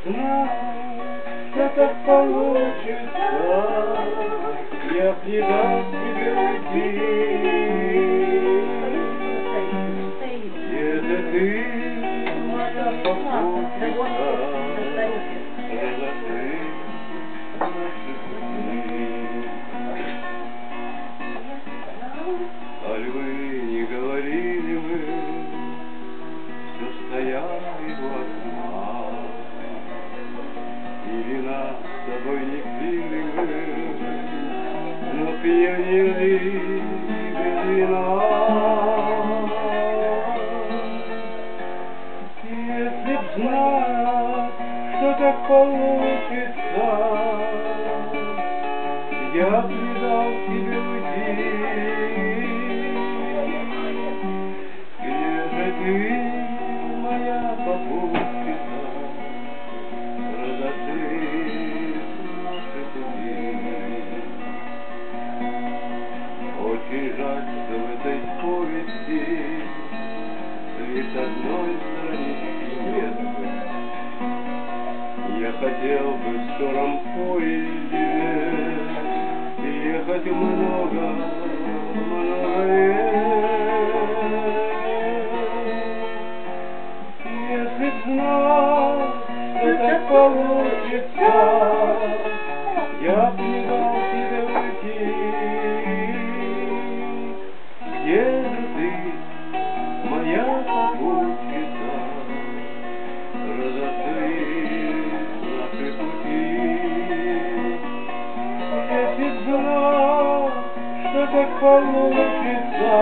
знал, что так получится, я б не дал тебе уйти. Это ты, моя попутчица, разошлись наши пути. Аль вы не говорили мы, все стояли у окна, и вина с собой не пили мы, но пьянели без вина. Если б знать, что так получится, я б не дал тебе уйти. Где же ты, моя попутчица, разошлись наши пути. Очень жаль, что в этой повести лишь одной странички нет. Я хотел бы в скором поезде ехать много, много лет. Если б знал, что так получится, я б не дал тебе уйти. Где же ты, моя попутчица, разошлись наши пути. Если б знал, что так получится,